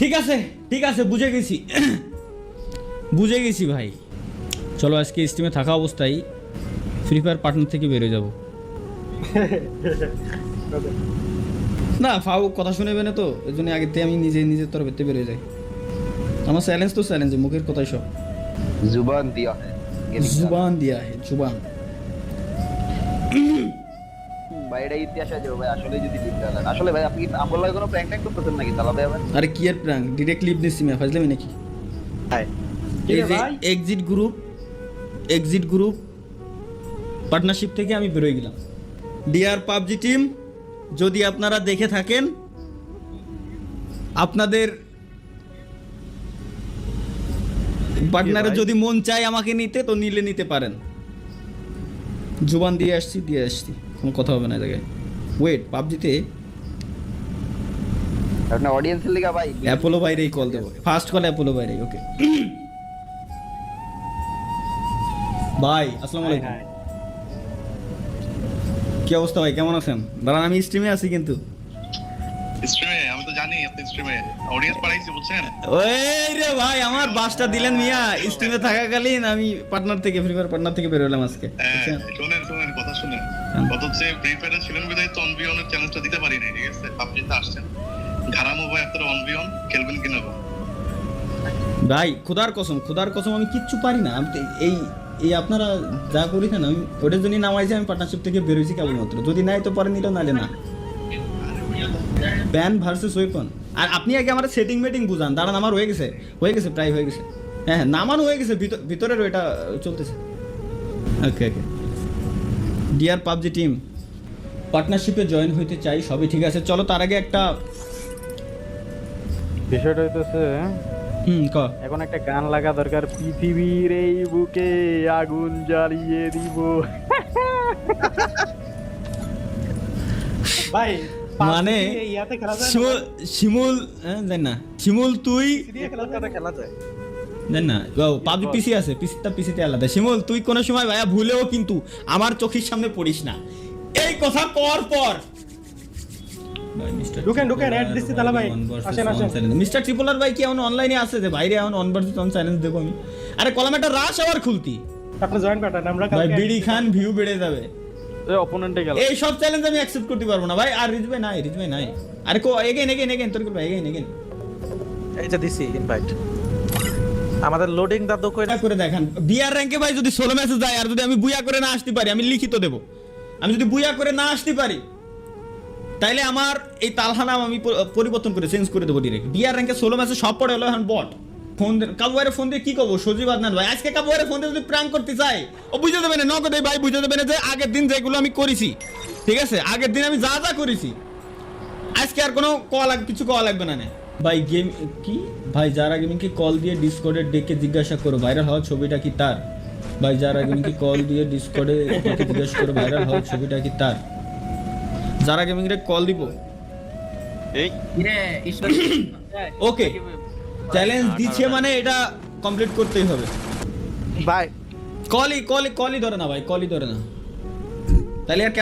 ঠিক আছে ঠিক আছে, বুঝে গেছি বুঝে গেছি ভাই। চলো আজকে স্টিমে থাকা অবস্থায় ফ্রি ফায়ার পার্টনার থেকে বেরোয় যাব। না ফাউ কথা শুনেবে না তো, এই জন্য আগের থেকে আমি নিজের তরফেতে বেরোয় যাই। আমার চ্যালেঞ্জ তো চ্যালেঞ্জ, মুখের কথাই সব। जुबान दिया है জুবান দিয়া হে জুবান। ভাই এটা ইতিহাস আছে ভাই, আসলে যদি লিখতে হয় আসলে ভাই আপনি আমল লাগে কোনো প্র্যাঙ্ক ট্যাঙ্ক করতেছেন নাকি তালা ভাই? আবার আরে কি এর প্র্যাঙ্ক, ডিরেক্ট লিভ দিছি আমি, ফাজলামি নাকি? ভাই এই যে এক্সিট গ্রুপ পার্টনারশিপ থেকে আমি বেরোয় গেলাম। ডিয়ার পাবজি টিম, যদি আপনারা দেখে থাকেন, আপনাদের পার্টনারে যদি মন চায় আমাকে নিতে, তো নিতে পারেন। জুবান দিয়ে আসছি কোনো কথা হবে না জায়গায়। ওয়েট, পাবজিতে আপনার অডিয়েন্সের লিগা ভাই অ্যাপোলো বাইরেই কল দেবো, ফার্স্ট কল অ্যাপোলো বাইরেই। ওকে ভাই, আসসালামু আলাইকুম। কি অবস্থা ভাই, কেমন আছেন? দাঁড়ান আমি স্ট্রিমে আছি কিন্তু। স্ট্রিমে আমি তো জানি আপনি স্ট্রিমে অডিয়েন্স পাঠাইছি বুঝছেন। ওই রে ভাই, আমার বাসটা দিলেন মিয়া। স্ট্রিমে থাকাকালীন আমি পার্টনার থেকে, ফ্রি ফায়ার পার্টনার থেকে বেরোলাম আজকে। শুনেন কথা শুনেন। কত হচ্ছে ফ্রি ফায়ারে ছিলেন বিদায় তো অনবিয়নের চ্যালেঞ্জটা দিতে পারি নাই, ঠিক আছে? পাবজিতে আসছেন, ঘারামো ভাই আপনারা অনবিয়ন খেলবেন কিনা? ভাই খোদার কসম আমি কিচ্ছু পারি না। আমি তো এই আপনারা যা করেছেন, আমি ওটার জন্যই নামাইছি। আমি পার্টনারশিপ থেকে বেরোইছি কেবলমাত্র, যদি নাই তো পরে নিলেও নালে না। Pan versus weapon. আর আপনি আগে আমার সেটিং মেটিং বুঝান। দাঁড়ান, আমার হয়ে গেছে প্রায় হয়ে গেছে। হ্যাঁ নামানো হয়ে গেছে, ভিতরের ওইটা চলতেছে। ওকে ডিয়ার পাবজি টিম, পার্টনারশিপে জয়েন হইতে চাই, সবই ঠিক আছে। চলো তার আগে একটা বিষয়টা হইতেছে এখন একটা গান লাগা দরকার, পৃথিবীর এই বুকে আগুন জ্বালিয়ে দিব। ভাই মানে ইয়াতে খেলা যায় শিমুল জান না, শিমুল তুই খেলা যায় জান না, পাবজি পিসি আছে, পিসিতে আলাদা। শিমুল তুই কোনো সময় ভাইয়া ভুলেও কিন্তু আমার চোখের সামনে পড়িস না, এই কথা কর পর। ঢুকেন অ্যাড দিচ্ছি তালা ভাই, আসেন মিস্টার ট্রিপলার ভাই কি এখন অনলাইনে আছে? যে বাইরে এখন অন ভার্সেস অন চ্যালেঞ্জ দেবো আমি। আরে কলম একটা রাশ আবার খুলতি আপনি জয়েন পাঠান, আমরা ভাই বিডি খান ভিউ বেড়ে যাবে। এই অপোনেন্টে গেল, এই সব চ্যালেঞ্জ আমি অ্যাকসেপ্ট করতে পারবো না ভাই। আর রিজ ভাই নাই। আরে কো এগেইন তোর করবে এগেইন এই যে দিছি ইনভাইট। আমাদের লোডিং দা তো কইরা করে দেখান। বিআর র্যাঙ্কে ভাই যদি 16 ম্যাচে যায়, আর যদি আমি বুয়া করে না আসতে পারি, আমি লিখিত দেব। আমি যদি বুয়া করে না আসতে পারি, তাইলে আমার এই তালহা নাম আমি পরিবর্তন করে চেঞ্জ করে দেবো ডিরেক্ট। বিআর র্যাঙ্কে 16 ম্যাচে সব পড়ে হলো এখন বট। ফোন কাবুয়ারে ফোন দিয়ে কি করবো? সজীব আদনান ভাই আজকে কাবুয়ারে ফোন দিয়ে যদি প্র্যাঙ্ক করতে চাই, ও বুঝে দেবে না নগদে ভাই, বুঝে দেবে না যে আগের দিন যেগুলো আমি করেছি, ঠিক আছে, আগের দিন আমি যা করেছি, আজকে আর কোনো কিছু কল লাগবে না। ভাই গেম কি ভাই, যারা গেমিংকে কল দিয়ে ডিসকর্ডে ডেকে জিজ্ঞাসা করো ভাইরাল হওয়ার ছবিটা কি তার। ভাই যারা গেমিংকে কল দিয়ে ডিসকর্ডে ডেকে জিজ্ঞাসা করো ভাইরাল হওয়ার ছবিটা কি তার। যারা গেমিংরে কল দিব এই ওকে চ্যালেঞ্জ দিচ্ছে মানে এটা কমপ্লিট করতেই হবে ভাই কলই ধরে না ভাই, কলই ধরে না, তাহলে আর